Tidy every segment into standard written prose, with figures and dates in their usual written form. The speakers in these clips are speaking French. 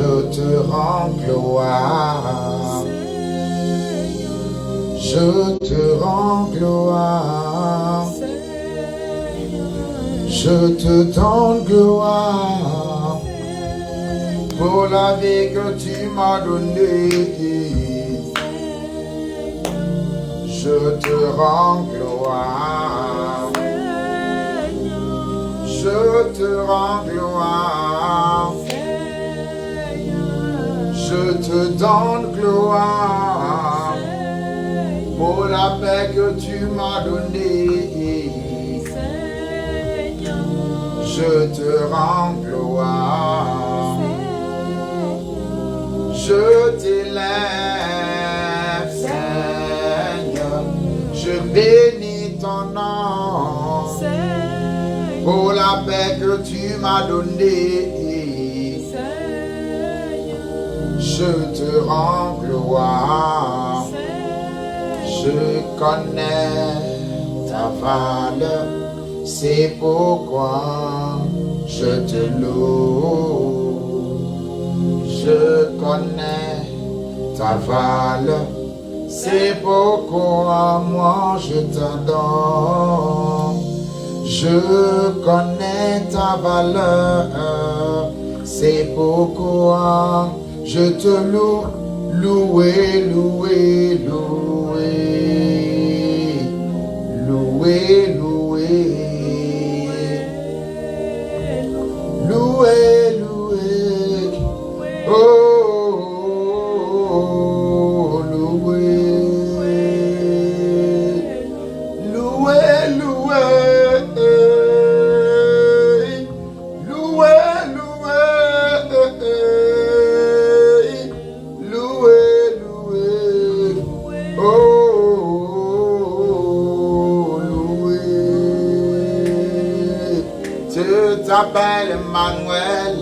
Je te rends gloire. Je te rends gloire. Je te donne gloire pour la vie que tu m'as donnée. Je te rends gloire. Je te rends gloire. Je te donne gloire pour la paix que tu m'as donnée. Je te rends gloire. Je t'élève, Seigneur. Je bénis ton nom pour la paix que tu m'as donnée. Je te rends gloire. Je connais ta valeur. C'est pourquoi je te loue. Je connais ta valeur. C'est pourquoi moi je t'adore. Je connais ta valeur. C'est pourquoi je te loue. Loué, loué, loué. Loué, loué. Loué, loué, oh, loué, loué, loué, loué, loué, loué, oh, loué. Tu t'appelles Emmanuel,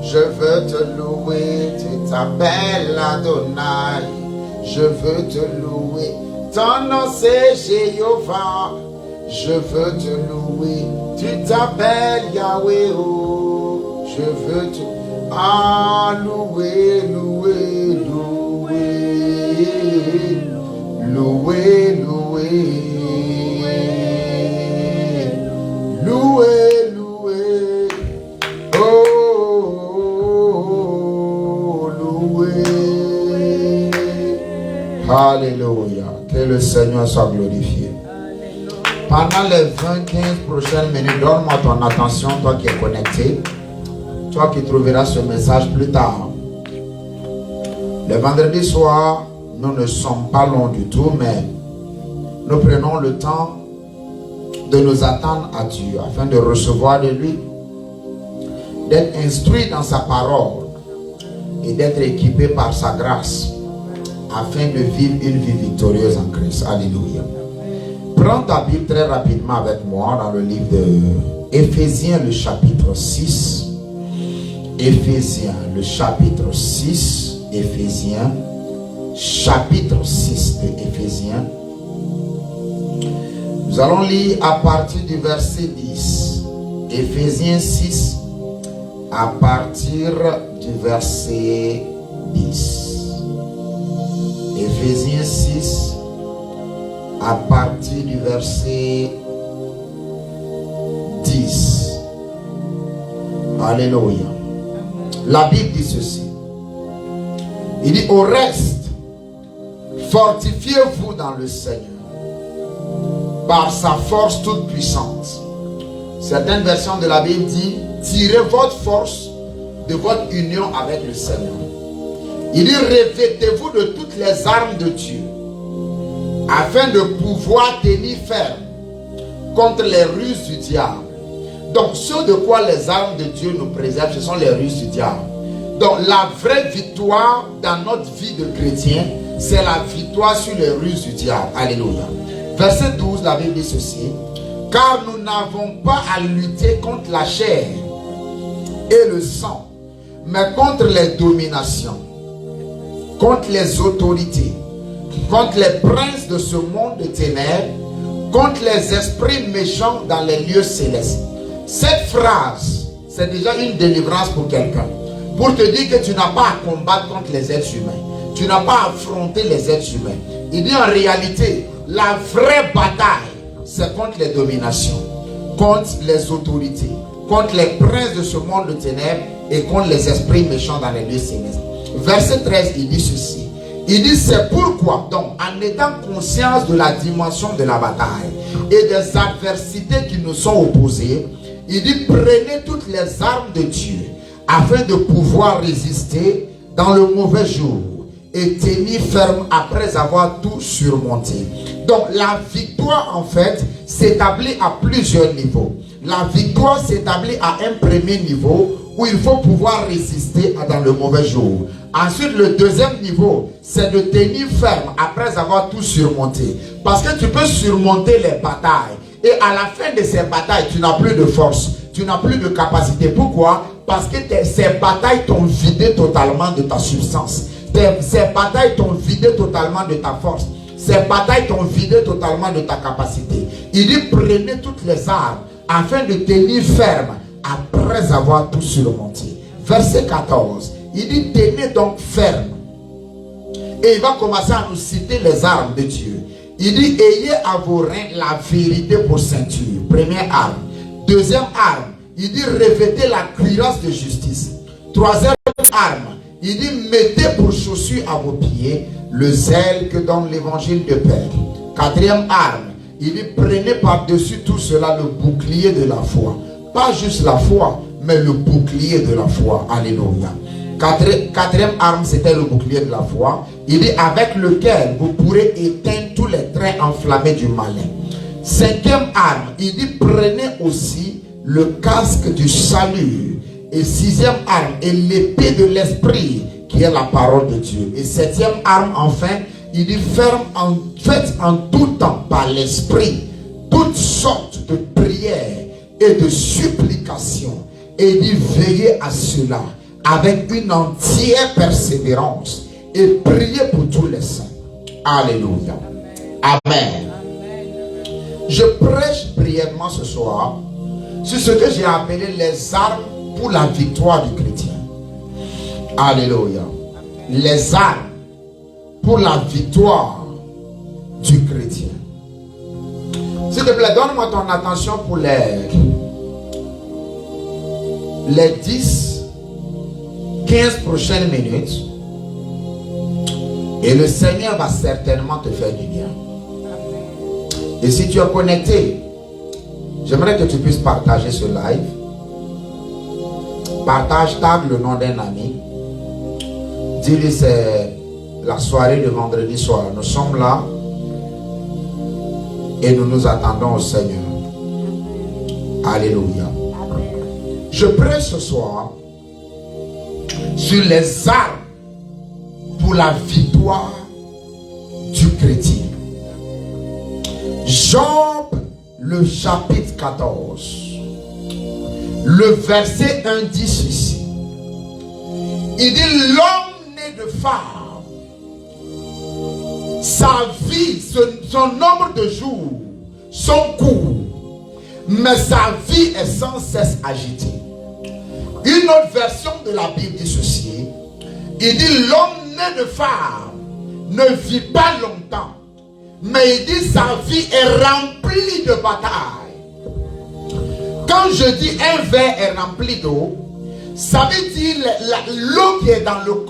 je veux te louer. Tu t'appelles Adonai, je veux te louer. Ton nom c'est Jéhovah, je veux te louer. Tu t'appelles Yahweh, oh, je veux te louer, louer, louer, louer, louer. Loué, loué, oh, loué. Alléluia. Que le Seigneur soit glorifié. Pendant les 20-15 prochaines minutes, donne-moi ton attention, toi qui es connecté, toi qui trouveras ce message plus tard. Le vendredi soir, nous ne sommes pas longs du tout, mais nous prenons le temps de nous attendre à Dieu afin de recevoir de lui, d'être instruit dans sa parole et d'être équipé par sa grâce afin de vivre une vie victorieuse en Christ. Alléluia. Prends ta Bible très rapidement avec moi dans le livre de Éphésiens, le chapitre 6. Éphésiens, le chapitre 6. Éphésiens, chapitre 6 de Éphésiens. Nous allons lire à partir du verset 10. Éphésiens 6, à partir du verset 10. Éphésiens 6, à partir du verset 10. Alléluia. La Bible dit ceci. Il dit, au reste, fortifiez-vous dans le Seigneur par sa force toute puissante. Certaines versions de la Bible disent, tirez votre force de votre union avec le Seigneur. Il dit, revêtez-vous de toutes les armes de Dieu, afin de pouvoir tenir ferme contre les ruses du diable. Donc, ce de quoi les armes de Dieu nous préservent, ce sont les ruses du diable. Donc, la vraie victoire dans notre vie de chrétien, c'est la victoire sur les ruses du diable. Alléluia. Verset 12, la Bible dit ceci. Car nous n'avons pas à lutter contre la chair et le sang, mais contre les dominations, contre les autorités, contre les princes de ce monde de ténèbres, contre les esprits méchants dans les lieux célestes. Cette phrase, c'est déjà une délivrance pour quelqu'un. pour te dire que tu n'as pas à combattre contre les êtres humains. Tu n'as pas à affronter les êtres humains. Il dit en réalité, la vraie bataille, c'est contre les dominations, contre les autorités, contre les princes de ce monde de ténèbres et contre les esprits méchants dans les lieux célestes. Verset 13, il dit ceci. Il dit, c'est pourquoi, donc, en étant conscience de la dimension de la bataille et des adversités qui nous sont opposées, il dit, prenez toutes les armes de Dieu afin de pouvoir résister dans le mauvais jour et tenir ferme après avoir tout surmonté. Donc, la victoire, en fait, s'établit à plusieurs niveaux. La victoire s'établit à un premier niveau où il faut pouvoir résister dans le mauvais jour. Ensuite, le deuxième niveau, c'est de tenir ferme après avoir tout surmonté. Parce que tu peux surmonter les batailles. Et à la fin de ces batailles, tu n'as plus de force. Tu n'as plus de capacité. Pourquoi? Parce que ces batailles t'ont vidé totalement de ta substance. Ces batailles t'ont vidé totalement de ta force. Ces batailles t'ont vidé totalement de ta capacité. Il dit, prenez toutes les armes afin de tenir ferme après avoir tout surmonté. Verset 14. Il dit, tenez donc ferme. Et il va commencer à nous citer les armes de Dieu. Il dit, ayez à vos reins la vérité pour ceinture. Première arme. Deuxième arme, il dit, revêtez la cuirasse de justice. Troisième arme, il dit, mettez pour chaussure à vos pieds le zèle que donne l'évangile de paix. Quatrième arme, il dit, prenez par-dessus tout cela le bouclier de la foi. Pas juste la foi, mais le bouclier de la foi. Alléluia. Quatrième arme, c'était le bouclier de la foi. Il dit, avec lequel vous pourrez éteindre tous les traits enflammés du malin. Cinquième arme, il dit, prenez aussi le casque du salut. Et sixième arme est l'épée de l'esprit, qui est la parole de Dieu. Et septième arme, enfin, il dit, faites en tout temps par l'esprit toutes sortes de prières et de supplications. Et il dit, veillez à cela avec une entière persévérance et priez pour tous les saints. Alléluia. Amen. Je prêche brièvement ce soir sur ce que j'ai appelé les armes pour la victoire du chrétien. Alléluia. Les armes pour la victoire du chrétien. S'il te plaît, donne-moi ton attention pour les 10-15 prochaines minutes. Et le Seigneur va certainement te faire du bien. Et si tu es connecté, j'aimerais que tu puisses partager ce live. Partage, tag le nom d'un ami. Dis-lui, c'est la soirée de vendredi soir. Nous sommes là et nous nous attendons au Seigneur. Alléluia. Je prêche ce soir sur les armes pour la victoire du chrétien. Job, le chapitre 14, le verset 1 dit ceci. Il dit, l'homme né de femme, sa vie, son nombre de jours sont courts, mais sa vie est sans cesse agitée. Une autre version de la Bible dit ceci. Il dit, l'homme né de femme ne vit pas longtemps, mais il dit, sa vie est remplie de batailles. Quand je dis un verre est rempli d'eau, ça veut dire l'eau qui est dans l'eau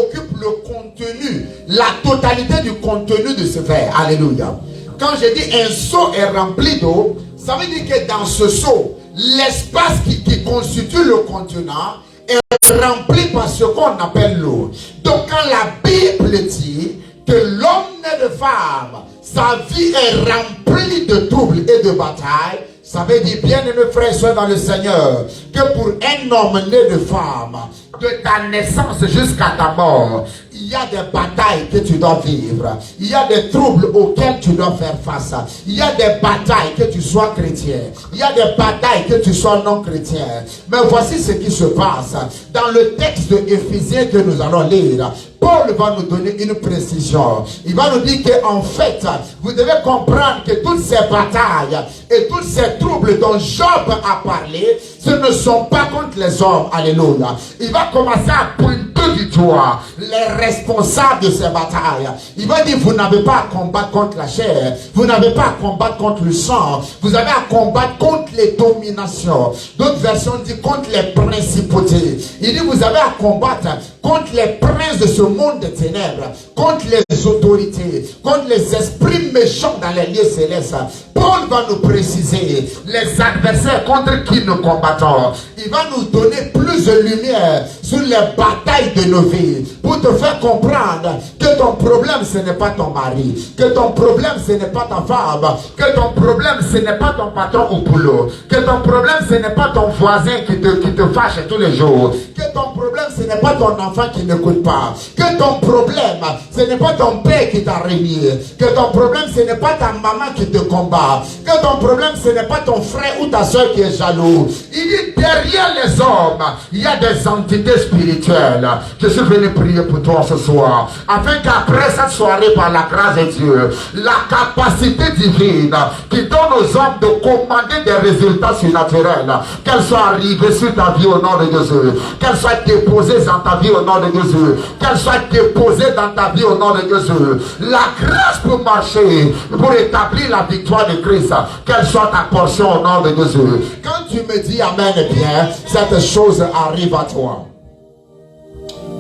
occupe le contenu, la totalité du contenu de ce verre. Alléluia. Quand je dis un seau est rempli d'eau, ça veut dire que dans ce seau, l'espace qui constitue le contenant est rempli par ce qu'on appelle l'eau. Donc quand la Bible dit que l'homme né de femme, sa vie est remplie de troubles et de batailles, ça veut dire, bien-aimés frères et sœurs dans le Seigneur, que pour un homme né de femme, de ta naissance jusqu'à ta mort, il y a des batailles que tu dois vivre. Il y a des troubles auxquels tu dois faire face. Il y a des batailles que tu sois chrétien. Il y a des batailles que tu sois non chrétien. Mais voici ce qui se passe. Dans le texte de Éphésiens que nous allons lire, Paul va nous donner une précision. Il va nous dire qu'en fait, vous devez comprendre que toutes ces batailles et tous ces troubles dont Job a parlé, ce ce ne sont pas contre les hommes. Alléluia. Il va commencer à pointer du doigt les responsables de ces batailles. Il va dire, vous n'avez pas à combattre contre la chair, vous n'avez pas à combattre contre le sang, vous avez à combattre contre les dominations. D'autres versions disent contre les principautés. Il dit, vous avez à combattre contre les princes de ce monde des ténèbres, contre les autorités, contre les esprits méchants dans les lieux célestes. Paul va nous préciser les adversaires contre qui nous combattons. Il va nous donner plus de lumière sur les batailles de nos vies pour te faire comprendre que ton problème ce n'est pas ton mari, que ton problème ce n'est pas ta femme, que ton problème ce n'est pas ton patron au boulot, que ton problème ce n'est pas ton voisin qui te fâche tous les jours, que ton problème ce n'est pas ton enfant qui n'écoute pas, que ton problème ce n'est pas ton père qui t'a renié, que ton problème ce n'est pas ta maman qui te combat, que ton problème ce n'est pas ton frère ou ta soeur qui est jaloux. Il dit derrière les hommes il y a des entités spirituelles. Je suis venu prier pour toi ce soir afin qu'après cette soirée par la grâce de Dieu, la capacité divine qui donne aux hommes de commander des résultats surnaturels, qu'elle soit arrivée sur ta vie au nom de Jésus, qu'elle soit déposée dans ta vie au nom de Jésus, qu'elle soit déposée dans ta vie au nom de Jésus. La grâce pour marcher, pour établir la victoire de Christ, qu'elle soit ta portion au nom de Jésus. Quand tu me dis amen, eh bien, cette chose arrive à toi.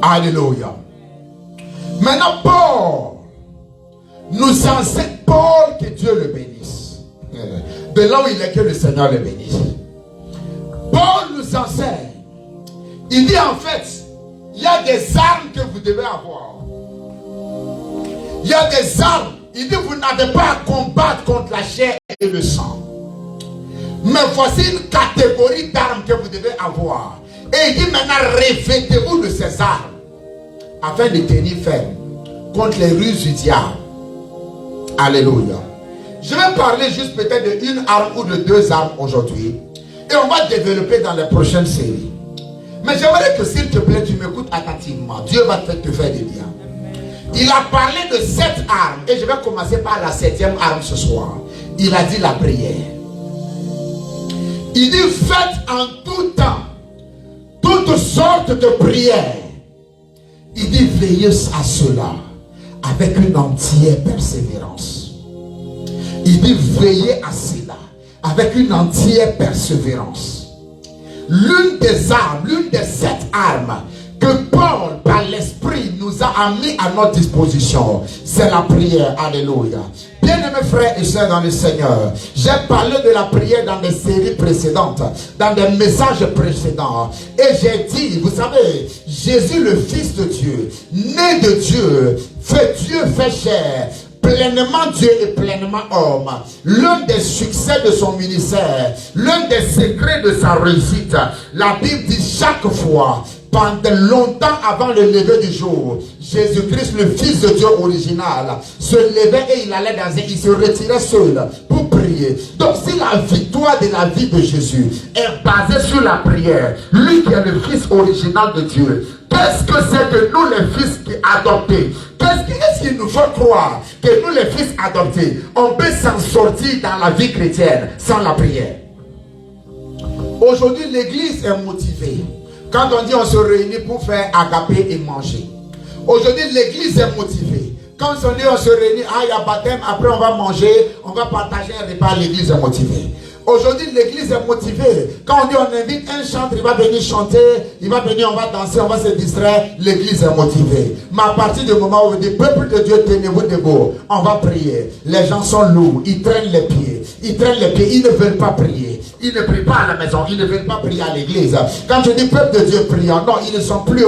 Alléluia. Maintenant, Paul nous enseigne, Paul, que Dieu le bénisse. De là où il est, que le Seigneur le bénisse. Paul nous enseigne. Il dit en fait, il y a des armes que vous devez avoir. Il y a des armes. Il dit, vous n'avez pas à combattre contre la chair et le sang. Mais voici une catégorie d'armes que vous devez avoir. Et il dit maintenant, revêtez-vous de ces armes afin de tenir ferme contre les ruses du diable. Alléluia. Je vais parler juste peut-être d'une arme ou de deux armes aujourd'hui. Et on va développer dans les prochaines séries. Mais j'aimerais que s'il te plaît, tu m'écoutes attentivement. Dieu va te faire du bien. Il a parlé de 7 armes. Et je vais commencer par la 7e arme ce soir. Il a dit la prière. Il dit faites en tout temps toutes sortes de prières. Il dit veillez à cela avec une entière persévérance. Il dit veillez à cela avec une entière persévérance. L'une des armes, l'une des 7 armes que Paul par l'esprit nous a mis à notre disposition, c'est la prière. Alléluia. Bien-aimés frères et sœurs dans le Seigneur, j'ai parlé de la prière dans des séries précédentes, dans des messages précédents. Et j'ai dit, vous savez, Jésus le Fils de Dieu, né de Dieu, fait Dieu fait chair, pleinement Dieu et pleinement homme. L'un des succès de son ministère, l'un des secrets de sa réussite, la Bible dit chaque fois, pendant longtemps avant le lever du jour, Jésus-Christ, le Fils de Dieu original, se levait et il allait il se retirait seul pour prier. Donc si la victoire de la vie de Jésus est basée sur la prière, lui qui est le Fils original de Dieu, qu'est-ce que c'est que nous les fils adoptés? Qu'est-ce qu'il nous faut croire que nous les fils adoptés, on peut s'en sortir dans la vie chrétienne sans la prière? Aujourd'hui, l'église est motivée. Quand on dit on se réunit pour faire agapé et manger. Aujourd'hui, l'église est motivée. Quand on dit on se réunit, il y a baptême, après on va manger, on va partager un repas, l'église est motivée. Aujourd'hui, l'église est motivée. Quand on dit on invite un chanteur, il va venir chanter, il va venir, on va danser, on va se distraire, l'église est motivée. Mais à partir du moment où on dit, peuple de Dieu, tenez-vous debout, on va prier. Les gens sont lourds, ils traînent les pieds, ils ne veulent pas prier. Ils ne prient pas à la maison, ils ne veulent pas prier à l'église. Quand tu dis peuple de Dieu priant, non, ils ne sont plus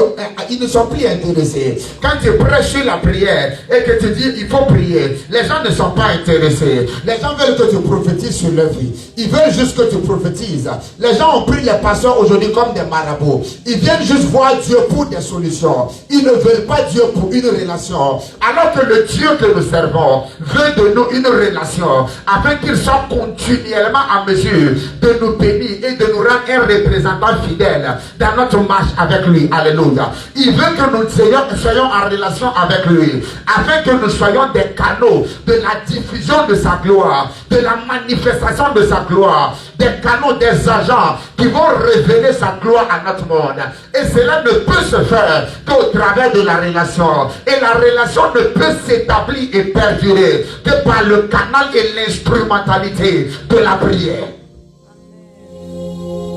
intéressés. Quand tu prêches sur la prière et que tu dis il faut prier, les gens ne sont pas intéressés. Les gens veulent que tu prophétises sur leur vie. Ils veulent juste que tu prophétises. Les gens ont pris les pasteurs aujourd'hui comme des marabouts. Ils viennent juste voir Dieu pour des solutions. Ils ne veulent pas Dieu pour une relation. Alors que le Dieu que nous servons veut de nous une relation afin qu'il soit continuellement en mesure de nous bénir et de nous rendre un représentant fidèle dans notre marche avec lui. Alléluia. Il veut que nous soyons en relation avec lui, afin que nous soyons des canaux de la diffusion de sa gloire, de la manifestation de sa gloire, des canaux, des agents qui vont révéler sa gloire à notre monde. Et cela ne peut se faire qu'au travers de la relation. Et la relation ne peut s'établir et perdurer que par le canal et l'instrumentalité de la prière.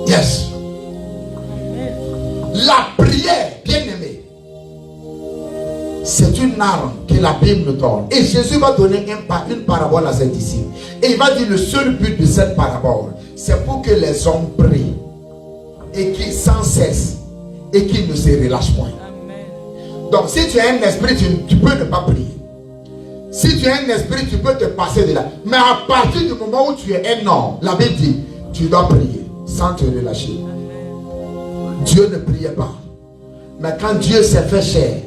Yes. La prière, bien aimé, c'est une arme que la Bible nous donne. Et Jésus va donner une parabole à ses disciples. Et il va dire le seul but de cette parabole, c'est pour que les hommes prient. Et qu'ils sans cesse. Et qu'ils ne se relâchent point. Donc si tu as un esprit, tu peux ne pas prier. Si tu as un esprit, tu peux te passer de là. Mais à partir du moment où tu es un homme, la Bible dit, tu dois prier sans te relâcher. Dieu ne priait pas. Mais quand Dieu s'est fait chair,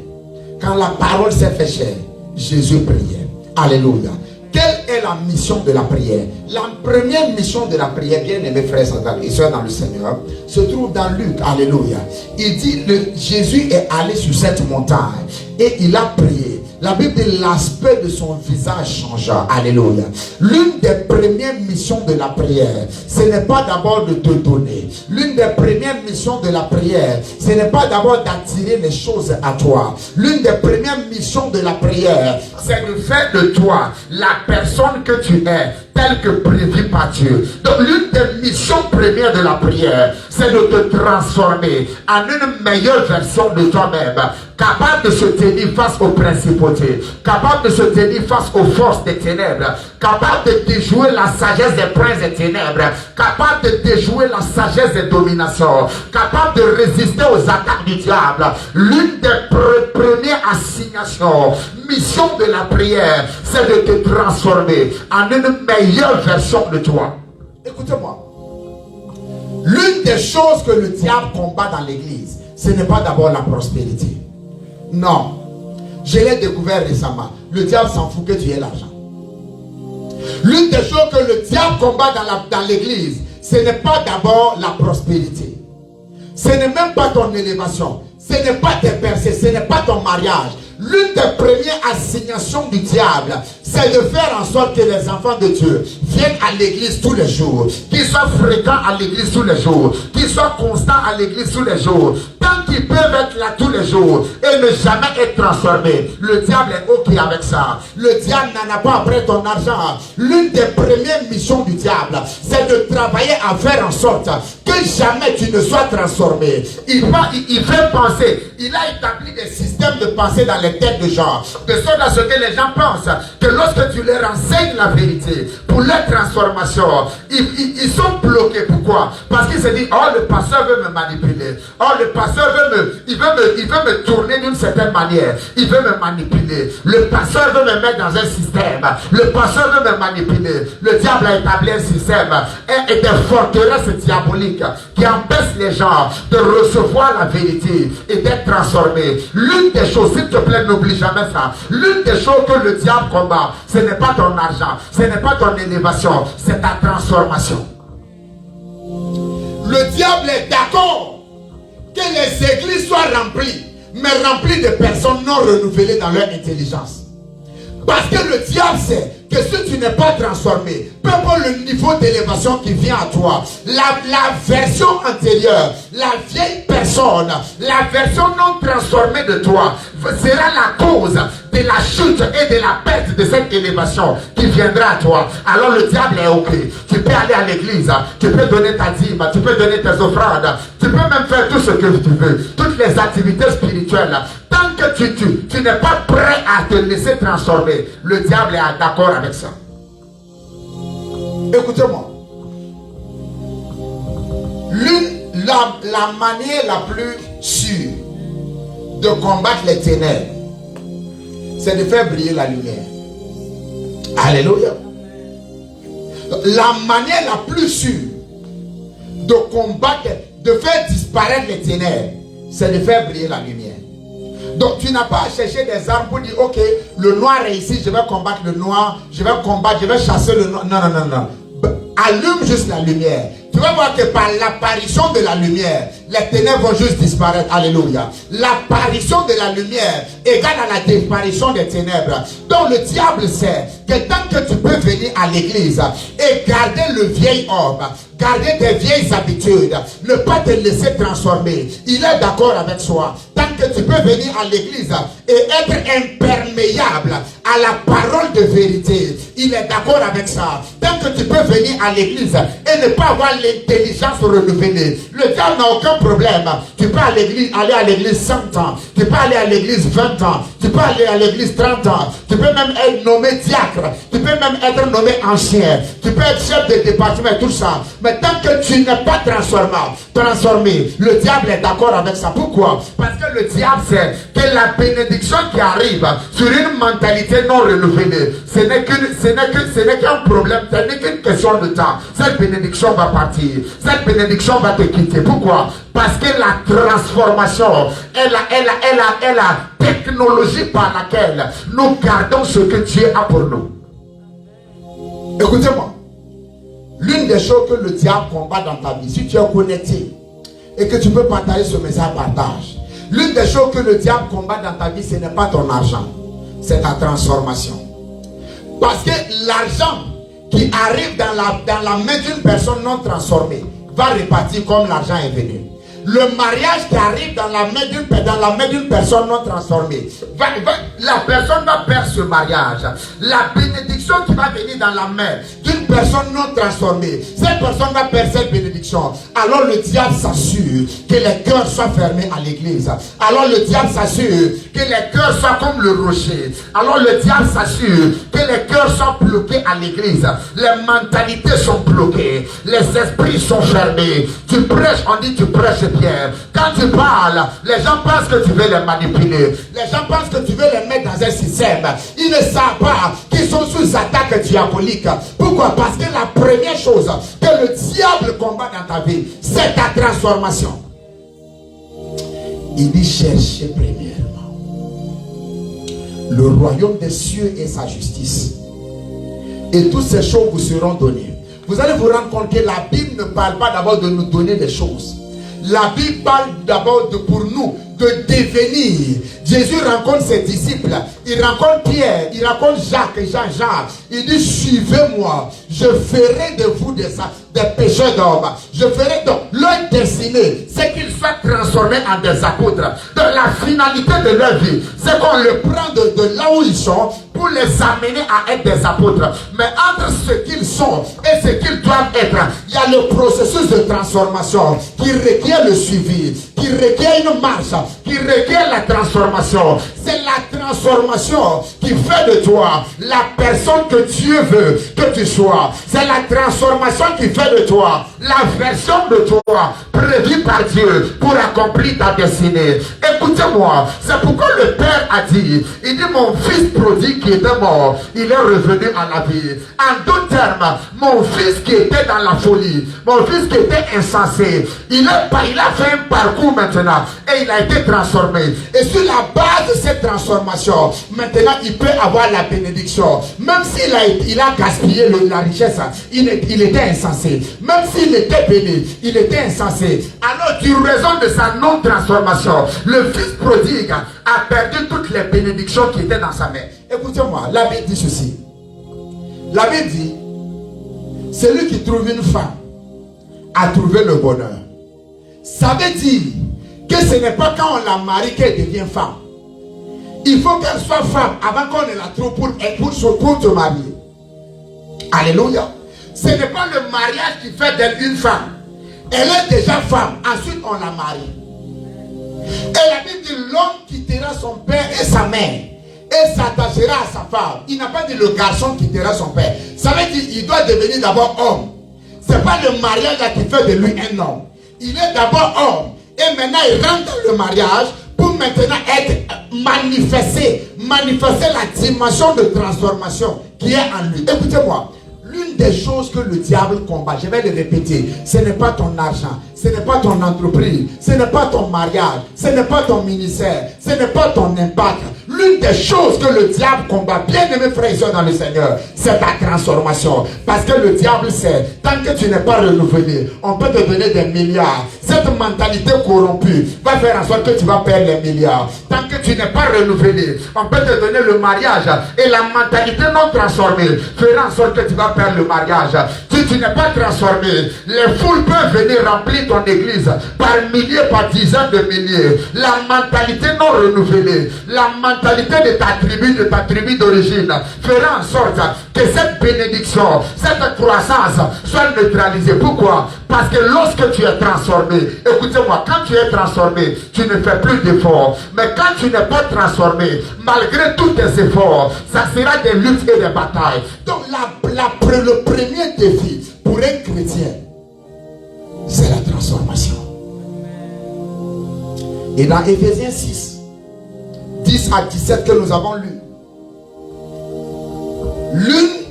quand la parole s'est fait chair, Jésus priait. Alléluia. Quelle est la mission de la prière? La première mission de la prière, bien aimés frères et sœurs dans le Seigneur, se trouve dans Luc. Alléluia. Il dit, Jésus est allé sur cette montagne et il a prié. La Bible dit l'aspect de son visage changea. Alléluia. L'une des premières missions de la prière, ce n'est pas d'abord de te donner. L'une des premières missions de la prière, ce n'est pas d'abord d'attirer les choses à toi. L'une des premières missions de la prière, c'est de faire de toi la personne que tu es, telle que prévue par Dieu. Donc l'une des missions premières de la prière, c'est de te transformer en une meilleure version de toi-même, capable de se tenir face aux principautés, capable de se tenir face aux forces des ténèbres, capable de déjouer la sagesse des princes des ténèbres, capable de déjouer la sagesse des dominations, capable de résister aux attaques du diable. L'une des premières assignations, mission de la prière, c'est de te transformer en une meilleure version de toi. Écoutez-moi. L'une des choses que le diable combat dans l'église, ce n'est pas d'abord la prospérité. Non. Je l'ai découvert récemment. Le diable s'en fout que tu aies l'argent. L'une des choses que le diable combat dans l'église, ce n'est pas d'abord la prospérité. Ce n'est même pas ton élévation. Ce n'est pas tes percées. Ce n'est pas ton mariage. L'une des premières assignations du diable, c'est de faire en sorte que les enfants de Dieu viennent à l'église tous les jours, qu'ils soient fréquents à l'église tous les jours, qu'ils soient constants à l'église tous les jours. Tant qu'ils peuvent être là tous les jours et ne jamais être transformés, le diable est ok avec ça. Le diable n'en a pas après ton argent. L'une des premières missions du diable, c'est de travailler à faire en sorte que jamais tu ne sois transformé. Il fait penser, il a établi des systèmes de pensée dans les têtes de gens, de sorte à ce que les gens pensent que lorsque tu leur enseignes la vérité pour leur transformation, ils sont bloqués. Pourquoi? Parce qu'ils se disent, oh, le pasteur veut me manipuler, oh, le pasteur il veut me tourner d'une certaine manière, il veut me manipuler, le pasteur veut me mettre dans un système, le pasteur veut me manipuler. Le diable a établi un système et des forteresses diaboliques qui empêchent les gens de recevoir la vérité et d'être transformés. L'une des choses, s'il te plaît, n'oublie jamais ça. L'une des choses que le diable combat, ce n'est pas ton argent, ce n'est pas ton élévation, c'est ta transformation. Le diable est d'accord que les églises soient remplies, mais remplies de personnes non renouvelées dans leur intelligence. Parce que le diable sait que si tu n'es pas transformé, peu importe le niveau d'élévation qui vient à toi, la version antérieure, la vieille personne, la version non transformée de toi sera la cause de la chute et de la perte de cette élévation qui viendra à toi. Alors le diable est ok. Tu peux aller à l'église, tu peux donner ta dîme, tu peux donner tes offrandes, tu peux même faire tout ce que tu veux, toutes les activités spirituelles. Tant que tu n'es pas prêt à te laisser transformer, le diable est d'accord avec ça. Écoutez-moi. La manière la plus sûre de combattre les ténèbres, c'est de faire briller la lumière. Alléluia. La manière la plus sûre de combattre, de faire disparaître les ténèbres, c'est de faire briller la lumière. Donc tu n'as pas à chercher des armes pour dire ok, le noir est ici, je vais combattre le noir, je vais chasser le noir. Non. Allume juste la lumière. tu vas voir que par l'apparition de la lumière, les ténèbres vont juste disparaître. Alléluia. L'apparition de la lumière égale à la disparition des ténèbres. Donc le diable sait que tant que tu peux venir à l'église et garder le vieil homme, garder tes vieilles habitudes, ne pas te laisser transformer, il est d'accord avec soi. Tant que tu peux venir à l'église et être imperméable à la parole de vérité, il est d'accord avec ça. Tant que tu peux venir à l'église et ne pas avoir l'intelligence renouvelée, le diable n'a aucun problème. Tu peux aller à l'église 100 ans, tu peux aller à l'église 20 ans, tu peux aller à l'église 30 ans, tu peux même être nommé diacre, tu peux même être nommé ancien, tu peux être chef de département et tout ça. Mais tant que tu n'es pas transformé, le diable est d'accord avec ça. Pourquoi? Parce que le diable sait que la bénédiction qui arrive sur une mentalité non renouvelée, ce n'est qu'un problème, ce n'est qu'une question de temps. Cette bénédiction va partir, cette bénédiction va te quitter. Pourquoi? Parce que la transformation est la technologie par laquelle nous gardons ce que Dieu a pour nous. Écoutez-moi. L'une des choses que le diable combat dans ta vie, si tu es connecté et que tu peux partager ce message, partage. L'une des choses que le diable combat dans ta vie, ce n'est pas ton argent, c'est ta transformation. Parce que l'argent qui arrive dans la main d'une personne non transformée va repartir comme l'argent est venu. Le mariage qui arrive dans la main d'une personne non transformée, la personne va perdre ce mariage. La bénédiction qui va venir dans la main d'une personne non transformée, cette personne va perdre cette bénédiction. Alors le diable s'assure que les cœurs soient fermés à l'église. Alors le diable s'assure que les cœurs soient comme le rocher. Alors le diable s'assure que les cœurs soient bloqués à l'église. Les mentalités sont bloquées. Les esprits sont fermés. Tu prêches, on dit tu prêches Pierre. Quand tu parles, les gens pensent que tu veux les manipuler. Les gens pensent que tu veux les mettre dans un système. Ils ne savent pas qu'ils sont sous attaque diabolique. Pourquoi? Parce que la première chose que le diable combat dans ta vie, c'est ta transformation. Il dit cherchez premièrement le royaume des cieux et sa justice, et toutes ces choses vous seront données. Vous allez vous rendre compte que la Bible ne parle pas d'abord de nous donner des choses. La Bible parle d'abord pour nous de devenir. Jésus rencontre ses disciples, il rencontre Pierre, il rencontre Jacques et Jean-Jacques. Il dit suivez-moi, je ferai de vous des pécheurs d'hommes. Je ferai donc leur destinée, c'est qu'ils soient transformés en des apôtres. Donc la finalité de leur vie, c'est qu'on le prend de là où ils sont pour les amener à être des apôtres. Mais entre ce qu'ils sont et ce qu'ils doivent être, il y a le processus de transformation qui requiert le suivi, qui requiert une marche, qui requiert la transformation. C'est la transformation qui fait de toi la personne que Dieu veut que tu sois. C'est la transformation qui fait de toi la version de toi prévue par Dieu pour accomplir ta destinée. Écoutez-moi, c'est pourquoi le Père a dit, il dit mon fils prodigue qui était mort, il est revenu à la vie. En d'autres termes, mon fils qui était dans la folie, mon fils qui était insensé, il a fait un parcours maintenant et il a été transformé. Et sur la base de cette transformation, maintenant il peut avoir la bénédiction. Même s'il a gaspillé la richesse, il était insensé. Même s'il était béni, il était insensé. Alors du raison de sa non-transformation, le fils prodigue a perdu toutes les bénédictions qui étaient dans sa main. Écoutez-moi, la Bible dit ceci. La Bible dit, celui qui trouve une femme a trouvé le bonheur. Ça veut dire que ce n'est pas quand on la marie qu'elle devient femme. Il faut qu'elle soit femme avant qu'on ne la trouve pour te marier. Alléluia. Ce n'est pas le mariage qui fait d'elle une femme. Elle est déjà femme. Ensuite, on la marie. Et la Bible dit l'homme quittera son père et sa mère et s'attachera à sa femme. Il n'a pas dit le garçon quittera son père. Ça veut dire qu'il doit devenir d'abord homme. Ce n'est pas le mariage qui fait de lui un homme. Il est d'abord homme. Et maintenant, il rentre dans le mariage pour maintenant être manifester la dimension de transformation qui est en lui. Écoutez-moi, l'une des choses que le diable combat, je vais le répéter, ce n'est pas ton argent, ce n'est pas ton entreprise, ce n'est pas ton mariage, ce n'est pas ton ministère, ce n'est pas ton impact. l'une des choses que le diable combat, bien aimé frères et sœurs dans le Seigneur, c'est ta transformation. Parce que le diable sait, tant que tu n'es pas renouvelé, on peut te donner des milliards. Cette mentalité corrompue va faire en sorte que tu vas perdre les milliards. Tant que tu n'es pas renouvelé, on peut te donner le mariage et la mentalité non transformée fera en sorte que tu vas perdre le mariage. Si tu n'es pas transformé, les foules peuvent venir remplir ton église par milliers, par dizaines de milliers. La mentalité non renouvelée, la mentalité de ta tribu d'origine fera en sorte que cette bénédiction, cette croissance soit neutralisée. Pourquoi? Parce que lorsque tu es transformé, écoutez-moi, quand tu es transformé, tu ne fais plus d'efforts. Mais quand tu n'es pas transformé, malgré tous tes efforts, ça sera des luttes et des batailles. Donc le premier défi pour un chrétien, c'est la transformation. Et dans Éphésiens 6, 10 à 17 que nous avons lu, l'une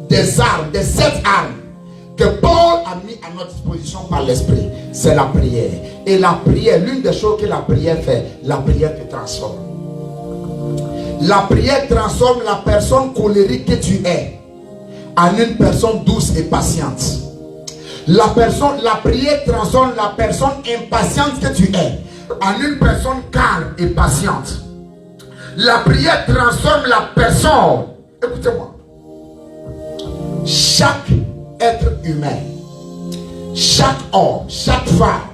des armes, des 7 armes que Paul a mis à notre disposition par l'Esprit, c'est la prière. Et la prière, l'une des choses que la prière fait, la prière te transforme. La prière transforme la personne colérique que tu es en une personne douce et patiente. La prière transforme la personne impatiente que tu es en une personne calme et patiente. La prière transforme la personne. Écoutez-moi. Chaque être humain, chaque homme, chaque femme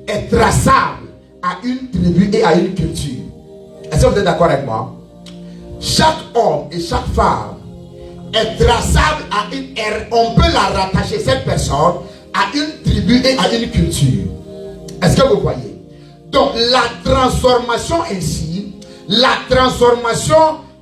est traçable à une tribu et à une culture. Est-ce que vous êtes d'accord avec moi? Chaque homme et chaque femme est traçable à une... On peut la rattacher, cette personne, à une tribu et à une culture. Est-ce que vous voyez? Donc la transformation ainsi, la transformation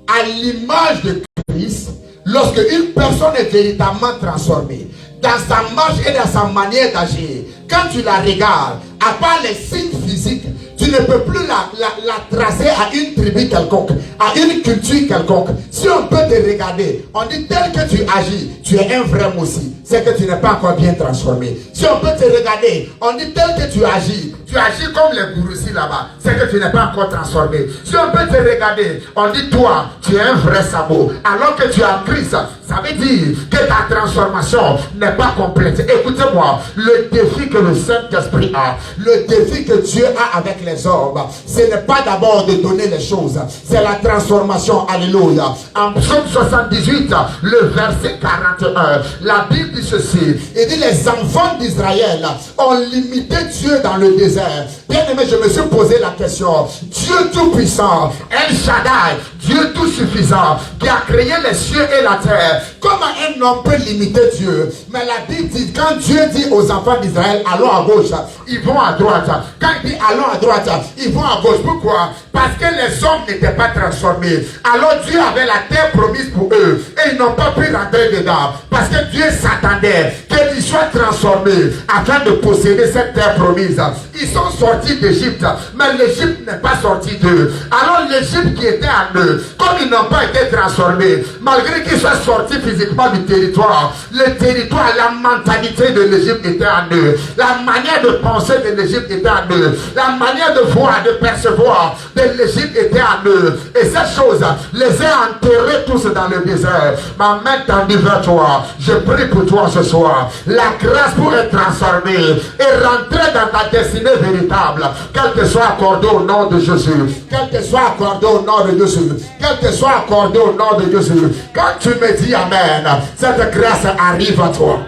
à l'image de Christ, lorsque une personne est véritablement transformée, dans sa marche et dans sa manière d'agir, quand tu la regardes, à part les signes physiques, tu ne peux plus la tracer à une tribu quelconque, à une culture quelconque. Si on peut te regarder, on dit tel que tu agis, tu es un vrai aussi. C'est que tu n'es pas encore bien transformé. Si on peut te regarder, on dit tel que tu agis comme les gourous là-bas. C'est que tu n'es pas encore transformé. Si on peut te regarder, on dit toi, tu es un vrai sabot. Alors que tu as Christ, ça veut dire que ta transformation n'est pas complète. Écoutez-moi, le défi que le Saint-Esprit a, le défi que Dieu a avec les hommes, ce n'est pas d'abord de donner les choses, c'est la transformation. Alléluia. En Psaume 78, le verset 41, la Bible dit ceci, il dit les enfants d'Israël ont limité Dieu dans le désert. Bien aimé, je me suis posé la question, Dieu tout-puissant, El Shaddai, Dieu tout-suffisant, qui a créé les cieux et la terre, comment un homme peut limiter Dieu? Mais la Bible dit, quand Dieu dit aux enfants d'Israël, allons à gauche, ils vont à droite. Quand il dit allons à droite, ils vont à gauche. Pourquoi? Parce que les hommes n'étaient pas transformés. Alors Dieu avait la terre promise pour eux. Et ils n'ont pas pu rentrer dedans. Parce que Dieu s'attendait qu'ils soient transformés afin de posséder cette terre promise. Ils sont sortis d'Égypte, mais l'Égypte n'est pas sortie d'eux. Alors l'Égypte qui était en eux, comme ils n'ont pas été transformés, malgré qu'ils soient sortis physiquement du territoire, le territoire, la mentalité de l'Égypte était en eux. La manière de penser de l'Égypte était en eux. La manière de voir, de percevoir de l'Égypte était en eux. Et cette chose les a enterrés tous dans le désert. Ma main tendue vers toi, je prie pour toi ce soir. La grâce pour être transformé et rentrer dans ta destinée véritable, qu'elle te soit accordée au nom de Jésus. Qu'elle te soit accordée au nom de Jésus. Qu'elle te soit accordée au nom de Jésus. Quand tu me dis Amen, cette grâce arrive à toi.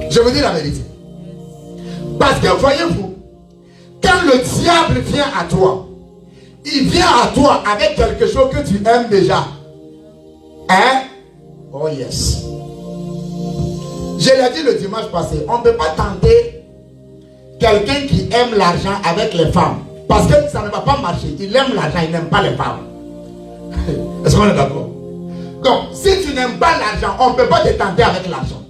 Je vous dis la vérité. Parce que voyez-vous, quand le diable vient à toi, il vient à toi avec quelque chose que tu aimes déjà. Hein? Oh yes. Je l'ai dit le dimanche passé, on ne peut pas tenter quelqu'un qui aime l'argent avec les femmes. Parce que ça ne va pas marcher. Il aime l'argent, il n'aime pas les femmes. Est-ce qu'on est d'accord? Donc, si tu n'aimes pas l'argent, on ne peut pas te tenter avec l'argent.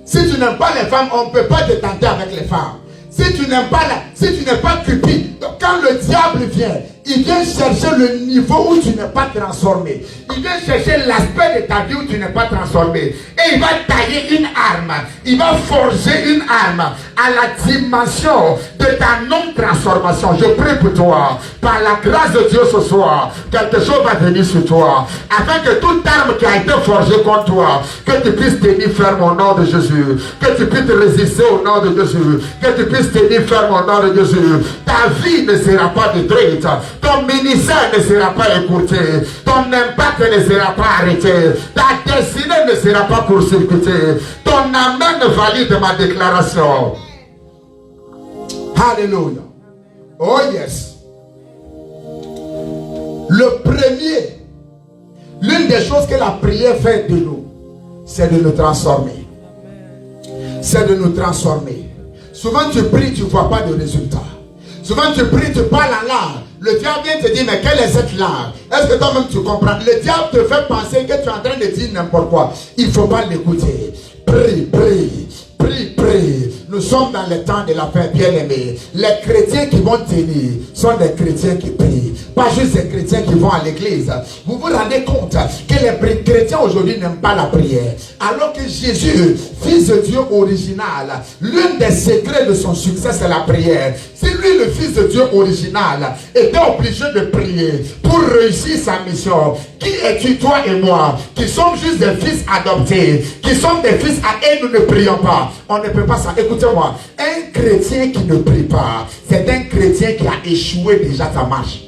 Si tu n'aimes pas les femmes, on ne peut pas te tenter avec les femmes. Si tu n'aimes pas si tu n'es pas cupide, donc quand le diable vient, il vient chercher le niveau où tu n'es pas transformé. Il vient chercher l'aspect de ta vie où tu n'es pas transformé. Et il va tailler une arme. Il va forger une arme à la dimension de C'est ta non-transformation. Je prie pour toi. Par la grâce de Dieu ce soir, quelque chose va venir sur toi. Afin que toute arme qui a été forgée contre toi, que tu puisses tenir ferme au nom de Jésus. Que tu puisses résister au nom de Jésus. Que tu puisses tenir ferme au nom de Jésus. Ta vie ne sera pas détruite. Ton ministère ne sera pas écourté. Ton impact ne sera pas arrêté. Ta destinée ne sera pas court-circuitée. Ton amen valide ma déclaration. Alléluia. Oh yes. Le premier, l'une des choses que la prière fait de nous, c'est de nous transformer. C'est de nous transformer. Souvent tu pries, tu ne vois pas de résultat. Souvent tu pries, tu parles en langue. Le diable vient te dire, mais quelle est cette langue? Est-ce que toi-même tu comprends? Le diable te fait penser que tu es en train de dire n'importe quoi. Il ne faut pas l'écouter. Prie, prie, prie, prie. Nous sommes dans le temps de la fin, bien-aimés. Les chrétiens qui vont tenir sont des chrétiens qui prient. Pas juste des chrétiens qui vont à l'église. Vous vous rendez compte que les chrétiens aujourd'hui n'aiment pas la prière. Alors que Jésus, Fils de Dieu original, l'un des secrets de son succès, c'est la prière. Si lui, le Fils de Dieu original, était obligé de prier pour réussir sa mission, qui es-tu, toi et moi, qui sommes juste des fils adoptés, qui sommes des fils et nous ne prions pas? On ne peut pas ça. Écoutez-moi, un chrétien qui ne prie pas, c'est un chrétien qui a échoué déjà sa marche.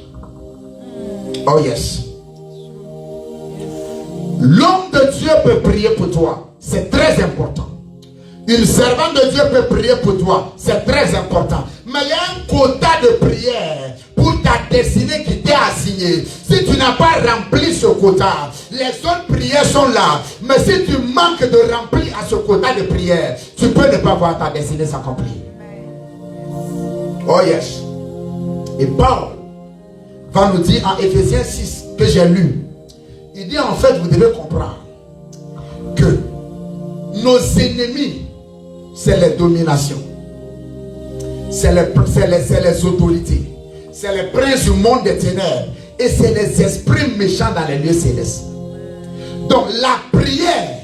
Oh yes. L'homme de Dieu peut prier pour toi. C'est très important. Une servante de Dieu peut prier pour toi. C'est très important. Mais il y a un quota de prière pour ta destinée qui t'est assignée. Si tu n'as pas rempli ce quota, les autres prières sont là. Mais si tu manques de remplir à ce quota de prière, tu peux ne pas voir ta destinée s'accomplir. Oh yes. Et Paul va nous dire en Éphésiens 6 que j'ai lu. Il dit en fait, vous devez comprendre que nos ennemis, c'est les dominations, c'est les autorités, c'est les princes du monde des ténèbres et c'est les esprits méchants dans les lieux célestes. Donc la prière,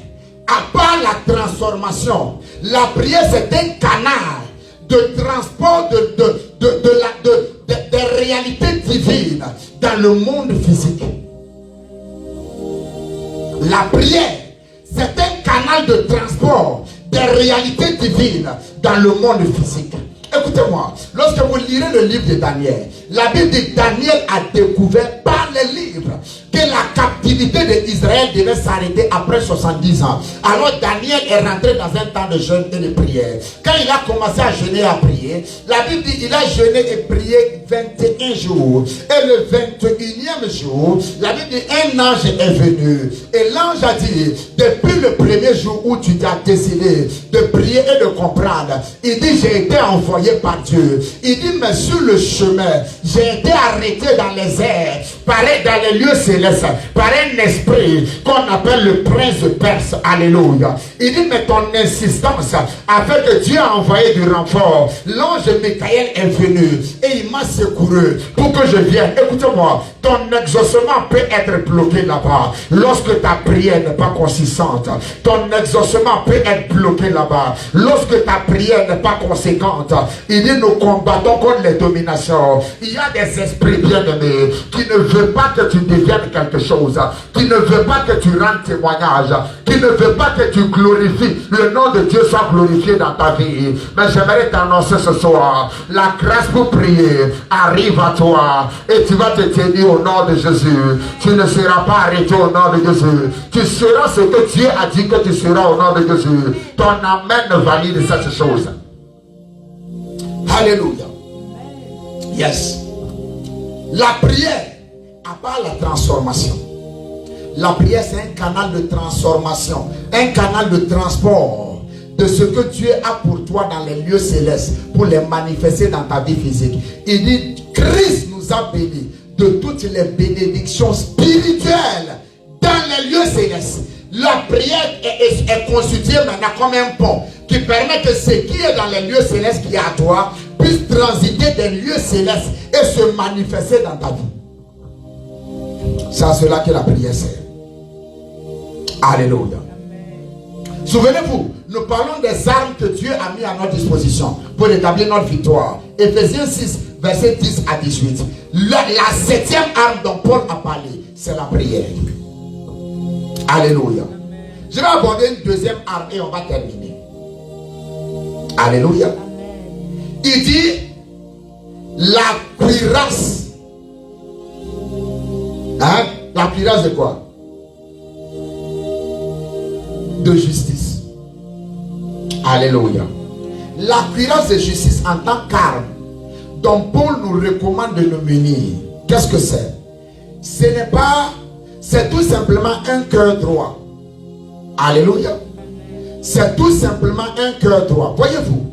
à part la transformation, la prière c'est un canal de transport des réalités divines dans le monde physique. La prière, c'est un canal de transport des réalités divines dans le monde physique. Écoutez-moi, lorsque vous lirez le livre de Daniel, la Bible dit que Daniel a découvert par les livres que la captivité d'Israël devait s'arrêter après 70 ans. Alors Daniel est rentré dans un temps de jeûne et de prière. Quand il a commencé à jeûner et à prier, la Bible dit qu'il a jeûné et prié 21 jours. Et le 21e jour, la Bible dit un ange est venu. Et l'ange a dit, depuis le premier jour où tu t'as décidé de prier et de comprendre, il dit j'ai été envoyé par Dieu. Il dit mais sur le chemin, j'ai été arrêté dans les airs, pareil dans les lieux célestes, par un esprit qu'on appelle le prince de Perse. Alléluia. Il dit mais ton insistance a fait que Dieu a envoyé du renfort. L'ange Michael est venu et il m'a secouru pour que je vienne. Écoutez-moi, ton exaucement peut être bloqué là-bas lorsque ta prière n'est pas consistante. Ton exaucement peut être bloqué là-bas lorsque ta prière n'est pas conséquente. Il dit nous combattons contre les dominations. Il y a des esprits bien-aimés qui ne veulent pas que tu deviennes quelque chose, qui ne veulent pas que tu rendes témoignage, qui ne veulent pas que tu glorifies, le nom de Dieu soit glorifié dans ta vie. Mais j'aimerais t'annoncer ce soir, la grâce pour prier arrive à toi et tu vas te tenir au nom de Jésus. Tu ne seras pas arrêté au nom de Jésus. Tu seras ce que Dieu a dit que tu seras au nom de Jésus. Ton amen valide cette chose. Alléluia. Yes. La prière, à part la transformation, la prière c'est un canal de transformation, un canal de transport de ce que Dieu a pour toi dans les lieux célestes pour les manifester dans ta vie physique. Il dit Christ nous a bénis de toutes les bénédictions spirituelles dans les lieux célestes. La prière est constituée maintenant comme un pont qui permet que ce qui est dans les lieux célestes qui est à toi puisse transiter des lieux célestes et se manifester dans ta vie. C'est à cela que la prière sert. Alléluia. Souvenez-vous, nous parlons des armes que Dieu a mis à notre disposition pour établir notre victoire. Éphésiens 6, versets 10 à 18. La 7e arme dont Paul a parlé, c'est la prière. Alléluia. Je vais aborder une 2e arme et on va terminer. Alléluia. Il dit la cuirasse. Hein? La cuirasse de quoi? De justice. Alléluia. La cuirasse de justice en tant qu'arme dont Paul nous recommande de nous munir. Qu'est-ce que c'est? Ce n'est pas, c'est tout simplement un cœur droit. Alléluia. C'est tout simplement un cœur droit. Voyez-vous,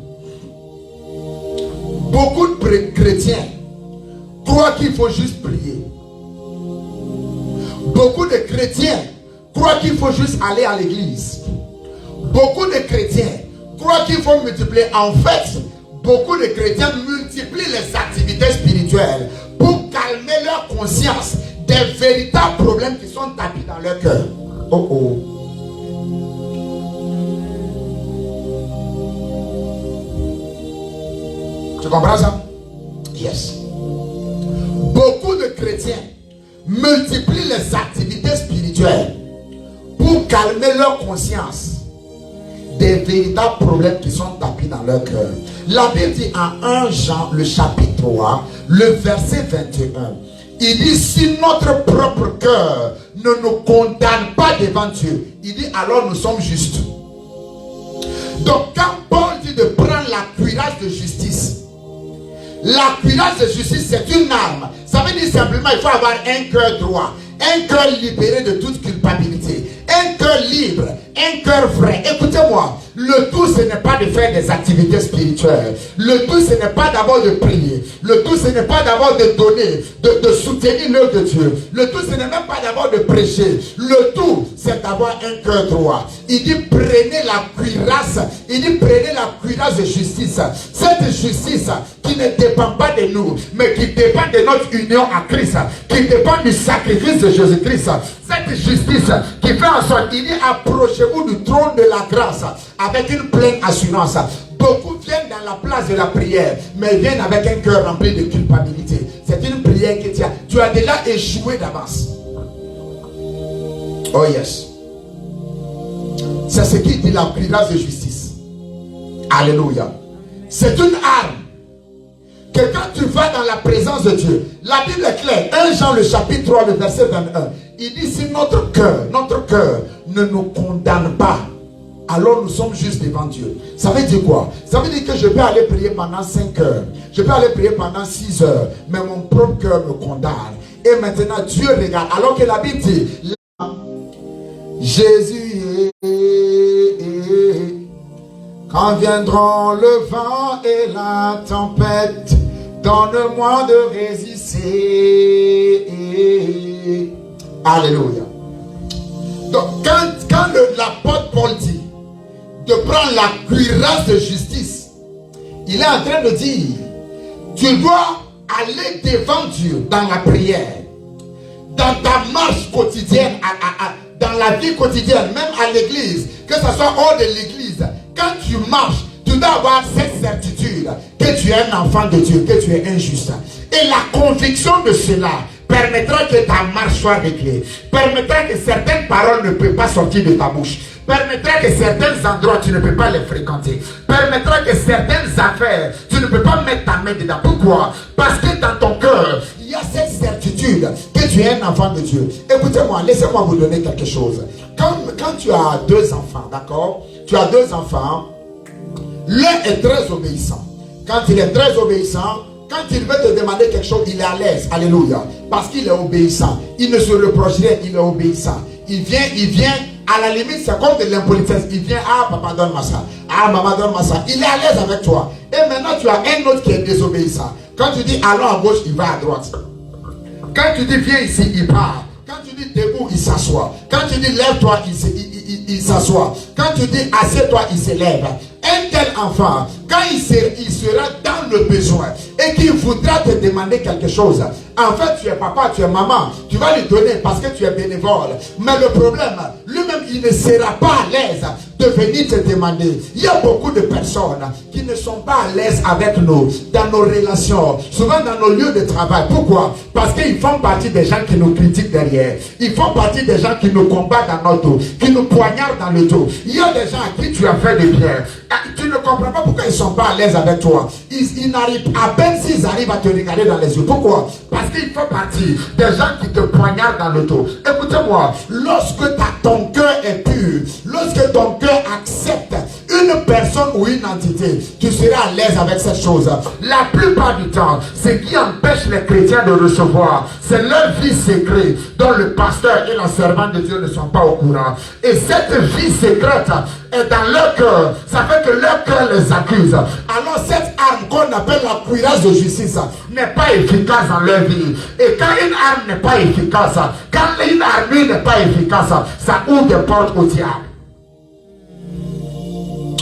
beaucoup de chrétiens croient qu'il faut juste prier. Beaucoup de chrétiens croient qu'il faut juste aller à l'église. Beaucoup de chrétiens croient qu'il faut multiplier. En fait, beaucoup de chrétiens multiplient les activités spirituelles pour calmer leur conscience des véritables problèmes qui sont tapis dans leur cœur. Oh oh. Tu comprends ça? Yes. Beaucoup de chrétiens multiplient les activités spirituelles pour calmer leur conscience des véritables problèmes qui sont tapis dans leur cœur. La Bible dit en 1 Jean, le chapitre 3, le verset 21, il dit si notre propre cœur ne nous condamne pas devant Dieu, il dit alors nous sommes justes. Donc quand Paul dit de prendre la cuirasse de justice, la cuirasse de justice c'est une arme. Ça veut dire simplement il faut avoir un cœur droit, un cœur libéré de toute culpabilité, un cœur libre, un cœur vrai. Écoutez-moi, le tout ce n'est pas de faire des activités spirituelles. Le tout ce n'est pas d'abord de prier. Le tout ce n'est pas d'abord de donner, de soutenir l'œuvre de Dieu. Le tout ce n'est même pas d'abord de prêcher. Le tout c'est d'avoir un cœur droit. Il dit prenez la cuirasse. Il dit prenez la cuirasse de justice. Cette justice qui ne dépend pas de nous, mais qui dépend de notre union à Christ, qui dépend du sacrifice de Jésus-Christ. Cette justice qui fait en sorte, il dit approchez-vous du trône de la grâce avec une pleine assurance. Beaucoup viennent dans la place de la prière, mais viennent avec un cœur rempli de culpabilité. C'est une prière que tu as déjà échoué d'avance. Oh yes. C'est ce qui dit la cuirasse de justice. Alléluia. C'est une arme que quand tu vas dans la présence de Dieu, la Bible est claire. 1 Jean le chapitre 3, le verset 21. Il dit si notre cœur ne nous condamne pas, alors nous sommes juste devant Dieu. Ça veut dire quoi? Ça veut dire que je peux aller prier pendant 5 heures. Je peux aller prier pendant 6 heures. Mais mon propre cœur me condamne. Et maintenant Dieu regarde. Alors que la Bible dit Jésus est, quand viendront le vent et la tempête, donne-moi de résister. Alléluia. Donc quand l'apôtre Paul dit de prendre la cuirasse de justice, il est en train de dire tu dois aller devant Dieu dans la prière, dans ta marche quotidienne, dans la vie quotidienne, même à l'église, que ce soit hors de l'église. Quand tu marches, tu dois avoir cette certitude que tu es un enfant de Dieu, que tu es injuste. Et la conviction de cela permettra que ta marche soit réglée, permettra que certaines paroles ne peuvent pas sortir de ta bouche, permettra que certains endroits tu ne peux pas les fréquenter, permettra que certaines affaires tu ne peux pas mettre ta main dedans. Pourquoi? Parce que dans ton cœur il y a cette certitude que tu es un enfant de Dieu. Écoutez-moi, laissez-moi vous donner quelque chose. Quand tu as 2 enfants, d'accord, tu as 2 enfants, l'un est très obéissant. Quand il est très obéissant, quand il veut te demander quelque chose, il est à l'aise. Alléluia. Parce qu'il est obéissant. Il ne se reproche rien, il est obéissant. Il vient, à la limite, c'est comme de l'impolitesse. Il vient, ah papa, donne-moi ça. Ah maman, donne-moi ça. Il est à l'aise avec toi. Et maintenant, tu as un autre qui est désobéissant. Quand tu dis allons à gauche, il va à droite. Quand tu dis viens ici, il part. Quand tu dis debout, il s'assoit. Quand tu dis lève-toi, il s'assoit. Quand tu dis assieds-toi, il se lève. Un tel enfant, quand il sera dans le besoin, et qu'il voudra te demander quelque chose, en fait tu es papa, tu es maman, tu vas lui donner parce que tu es bénévole. Mais le problème, lui-même il ne sera pas à l'aise de venir te demander. Il y a beaucoup de personnes qui ne sont pas à l'aise avec nous, dans nos relations, souvent dans nos lieux de travail. Pourquoi? Parce qu'ils font partie des gens qui nous critiquent derrière. Ils font partie des gens qui nous combattent dans notre dos, qui nous poignardent dans le dos. Il y a des gens à qui tu as fait du bien. Tu ne comprends pas pourquoi ils ne sont pas à l'aise avec toi. Ils n'arrivent, à peine s'ils arrivent à te regarder dans les yeux. Pourquoi? Parce qu'ils font partie des gens qui te poignardent dans le dos. Écoutez-moi, lorsque ton cœur est pur, lorsque ton cœur accepte une personne ou une entité, tu seras à l'aise avec cette chose. La plupart du temps, ce qui empêche les chrétiens de recevoir, c'est leur vie secrète dont le pasteur et la servante de Dieu ne sont pas au courant. Et cette vie secrète est dans leur cœur. Ça fait que leur cœur les accuse. Alors cette arme qu'on appelle la cuirasse de justice n'est pas efficace dans leur vie. Et quand une arme n'est pas efficace, quand une armure n'est pas efficace, ça ouvre des portes au diable.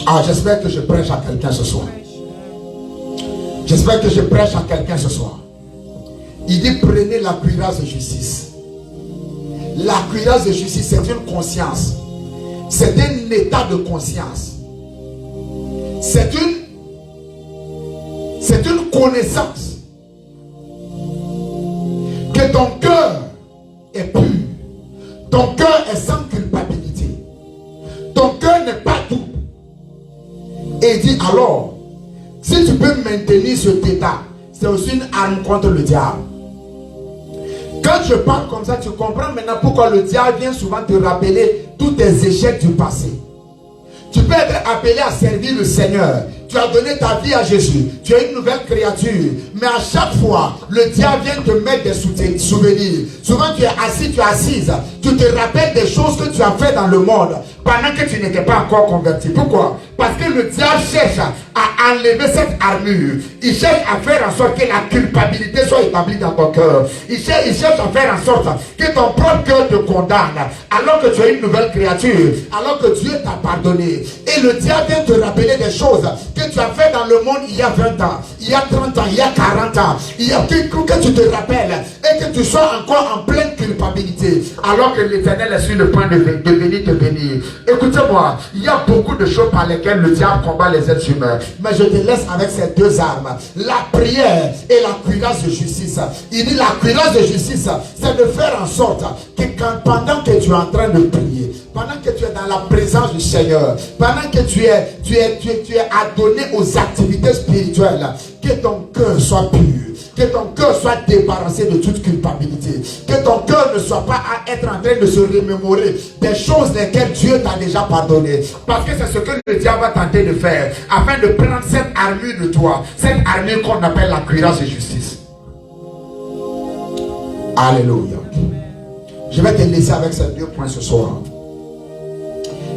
Ah, j'espère que je prêche à quelqu'un ce soir. J'espère que je prêche à quelqu'un ce soir. Il dit prenez la cuirasse de justice. La cuirasse de justice, c'est une conscience. C'est un état de conscience. C'est une connaissance que ton cœur est pur. Ton cœur est sans culpabilité. Ton cœur n'est pas tout. Et il dit alors, si tu peux maintenir cet état, c'est aussi une arme contre le diable. Quand je parle comme ça, tu comprends maintenant pourquoi le diable vient souvent te rappeler tous tes échecs du passé. Tu peux être appelé à servir le Seigneur. Tu as donné ta vie à Jésus. Tu es une nouvelle créature. Mais à chaque fois, le diable vient te mettre des souvenirs. Souvent, tu es assis, tu es assise. Tu te rappelles des choses que tu as fait dans le monde pendant que tu n'étais pas encore converti. Pourquoi? Parce que le diable cherche à enlever cette armure. Il cherche à faire en sorte que la culpabilité soit établie dans ton cœur. Il cherche à faire en sorte que ton propre cœur te condamne. Alors que tu es une nouvelle créature. Alors que Dieu t'a pardonné. Et le diable vient te rappeler des choses que tu as fait dans le monde il y a 20 ans, il y a 30 ans, il y a 40 ans, il y a que tu te rappelles et que tu sois encore en pleine culpabilité, alors que l'Éternel est sur le point de venir te bénir. Écoutez-moi, il y a beaucoup de choses par lesquelles le diable combat les êtres humains, mais je te laisse avec ces deux armes, la prière et la cuirasse de justice. Il dit la cuirasse de justice, c'est de faire en sorte que pendant que tu es en train de prier, pendant que tu es dans la présence du Seigneur, pendant que tu es adonné aux activités spirituelles, que ton cœur soit pur, que ton cœur soit débarrassé de toute culpabilité, que ton cœur ne soit pas à être en train de se remémorer des choses desquelles Dieu t'a déjà pardonné. Parce que c'est ce que le diable va tenter de faire, afin de prendre cette armure de toi, cette armure qu'on appelle la cuirasse de justice. Alléluia. Je vais te laisser avec ces deux points ce soir.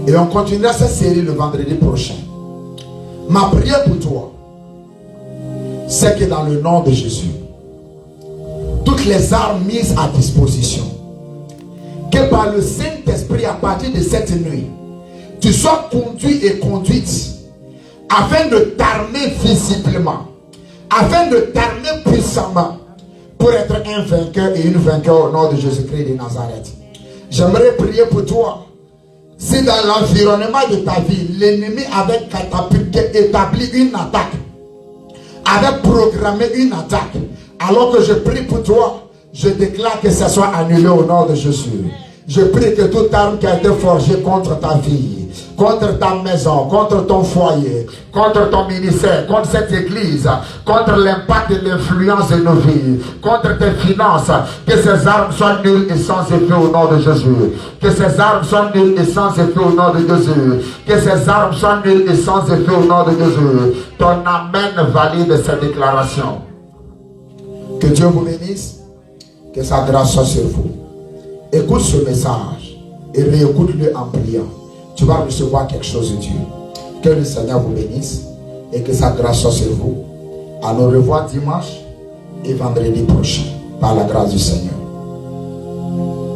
Et on continuera cette série le vendredi prochain. Ma prière pour toi, c'est que dans le nom de Jésus, toutes les armes mises à disposition, que par le Saint-Esprit à partir de cette nuit, tu sois conduit et conduite afin de t'armer visiblement, afin de t'armer puissamment pour être un vainqueur et une vainqueur au nom de Jésus-Christ de Nazareth. J'aimerais prier pour toi. Si dans l'environnement de ta vie, l'ennemi avait établi une attaque, avait programmé une attaque, alors que je prie pour toi, je déclare que ça soit annulé au nom de Jésus. Je prie que toute arme qui a été forgée contre ta vie, contre ta maison, contre ton foyer, contre ton ministère, contre cette église, contre l'impact et l'influence de nos vies, contre tes finances, que ces armes soient nulles et sans effet au nom de Jésus. Que ces armes soient nulles et sans effet au nom de Jésus. Que ces armes soient nulles et sans effet au nom de Jésus. Ton amen valide cette déclaration. Que Dieu vous bénisse, que sa grâce soit sur vous. Écoute ce message et réécoute-le en priant. Tu vas recevoir quelque chose de Dieu. Que le Seigneur vous bénisse et que sa grâce soit sur vous. À nous revoir dimanche et vendredi prochain par la grâce du Seigneur.